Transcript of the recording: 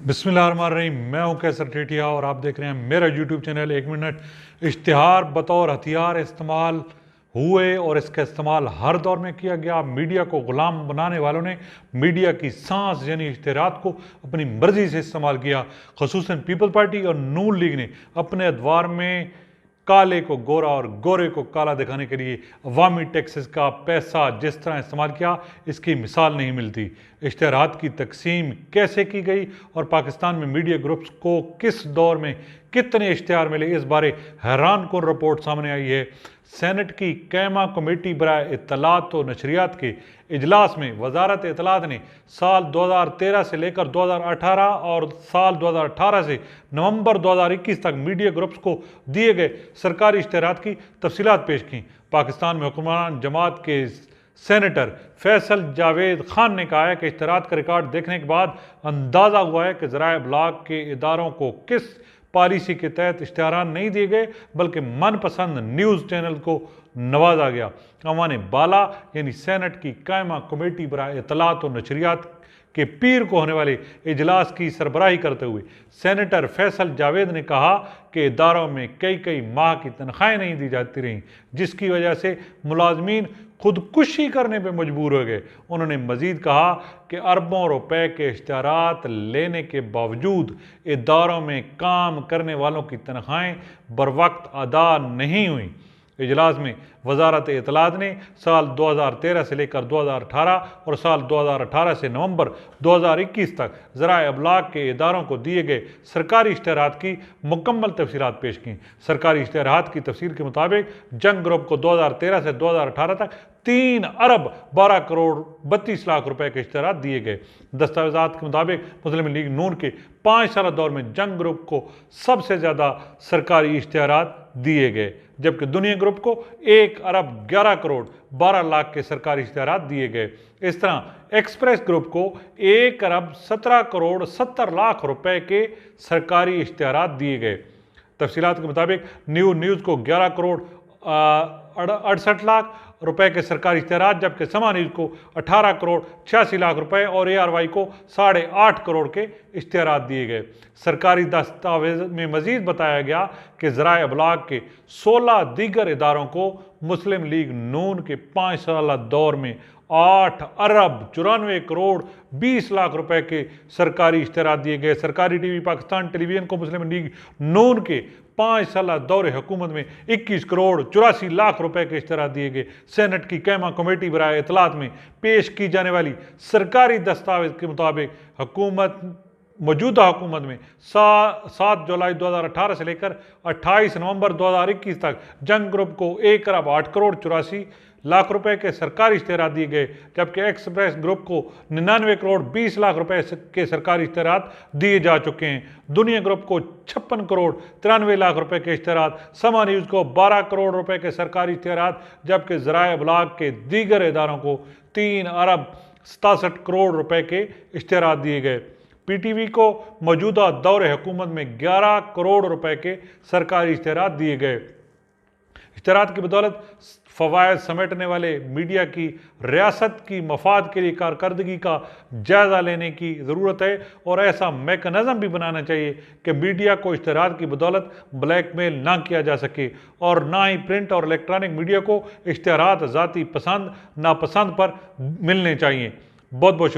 बिस्मिल्लाहिर्रहमानिर्रहीम। मैं हूं कैसर टेटिया और आप देख रहे हैं मेरा यूट्यूब चैनल 1 मिनट। इश्तिहार बतौर हथियार इस्तेमाल हुए और इसका इस्तेमाल हर दौर में किया गया। मीडिया को गुलाम बनाने वालों ने मीडिया की सांस यानी इश्तिहारात को अपनी मर्जी से इस्तेमाल किया। खसूसन पीपल पार्टी और नून लीग ने अपने अदवार में काले को गोरा और गोरे को काला दिखाने के लिए अवामी टैक्सेस का पैसा जिस तरह इस्तेमाल किया, इसकी मिसाल नहीं मिलती। इश्तिहारात की तकसीम कैसे की गई और पाकिस्तान में मीडिया ग्रुप्स को किस दौर में कितने इश्तिहार मिले, इस बारे हैरान कुन रिपोर्ट सामने आई है। सेनेट की कैमा कमेटी बराए इत्तलात व नशरियात के इजलास में वजारत इत्तलात ने साल 2013 से लेकर 2018 और साल 2018 से नवंबर 2021 तक मीडिया ग्रुप्स को दिए गए सरकारी इश्तिहारात की तफसीलात पेश की। पाकिस्तान में हुक्मरान जमात के सेनेटर फैसल जावेद खान ने कहा है कि इश्तिहारात का रिकॉर्ड देखने के बाद अंदाज़ा हुआ है कि ज़राए इब्लाग के इदारों को किस पॉलिसी के तहत इश्तिहार नहीं दिए गए, बल्कि मनपसंद न्यूज़ चैनल को नवाजा गया। अवान बाला यानी सेनेट की कायमा कमेटी बराए इत्तलात और नशरियात के पीर को होने वाले इजलास की सरबराही करते हुए सेनेटर फैसल जावेद ने कहा कि इदारों में कई माह की तनख्वाहें नहीं दी जाती रहीं, जिसकी वजह से मुलाजमीन खुदकुशी करने पर मजबूर हो गए। उन्होंने मजीद कहा कि अरबों रुपए के इश्तिहारात लेने के बावजूद इदारों में काम करने वालों की तनख्वाहें बर वक्त अदा नहीं हुई। इजलास में वजारत इत्तलात ने साल 2013 से लेकर 2018 और साल 2018 से नवंबर 2021 तक ज़राए इब्लाग के इदारों को दिए गए सरकारी इश्तिहारात की मुकम्मल तफसीलात पेश की। सरकारी इश्तिहारात की तफसील के मुताबिक जंग ग्रुप को 2013 से 2018 तक 3 अरब 12 करोड़ 32 लाख रुपए के इश्तिहारात दिए गए। दस्तावेज़ात के मुताबिक मुस्लिम लीग नून के 5 साल दौर में जंग ग्रुप को सबसे ज़्यादा सरकारी इश्तिहारात दिए गए, जबकि दुनिया ग्रुप को 1 अरब 11 करोड़ 12 लाख के सरकारी इश्तिहारात दिए गए। इस तरह एक्सप्रेस ग्रुप को 1 अरब 17 करोड़ 70 लाख रुपए के सरकारी इश्तिहारात दिए गए। तफसीलात के मुताबिक न्यूज़ को 11 करोड़ 68 लाख रुपए के सरकारी इश्तिहारात, जबकि समा न्यूज़ को 18 करोड़ 86 लाख रुपए और ARY को 8.5 करोड़ के इश्तिहारात दिए गए। सरकारी दस्तावेज में मजीद बताया गया कि ज़राए इब्लाग के 16 दीगर इदारों को मुस्लिम लीग नून के 5 साल दौर में 8 अरब 94 करोड़ 20 लाख रुपए के सरकारी इश्तिहारात दिए गए। सरकारी टीवी पाकिस्तान टेलीविजन को मुस्लिम लीग नून के 5 साल दौरे हुकूमत में 21 करोड़ 84 लाख रुपए के इश्तिहारात दिए गए। सेनेट की कैमा कमेटी बराए इत्तलात में पेश की जाने वाली सरकारी दस्तावेज के मुताबिक मौजूदा हुकूमत में 7 जुलाई 2018 से लेकर 28 नवंबर 2021 तक जंग ग्रुप को 1 अरब 8 करोड़ 84 लाख रुपए के सरकारी इश्तिहारात दिए गए, जबकि एक्सप्रेस ग्रुप को 99 करोड़ 20 लाख रुपए के सरकारी इश्तिहारात दिए जा चुके हैं। दुनिया ग्रुप को 56 करोड़ 93 लाख रुपए के इश्तिहारात, समा न्यूज़ को 12 करोड़ रुपए के सरकारी इश्तिहारात, जबकि ज़राए इब्लाग के दीगर इदारों को 3 अरब 67 करोड़ रुपए के इश्तिहारात दिए गए। PTV को मौजूदा दौरे हुकूमत में 11 करोड़ रुपए के सरकारी इश्तिहारात दिए गए। इश्तिहारात की बदौलत फ़वायद समेटने वाले मीडिया की रियासत की मफाद के लिए कारकर्दगी का जायज़ा लेने की ज़रूरत है और ऐसा मेकनिज़म भी बनाना चाहिए कि मीडिया को इश्तिहारात की बदौलत ब्लैकमेल ना किया जा सके, और ना ही प्रिंट और इलेक्ट्रॉनिक मीडिया को इश्तिहारात ज़ाती पसंद नापसंद पर मिलने चाहिए। बहुत बहुत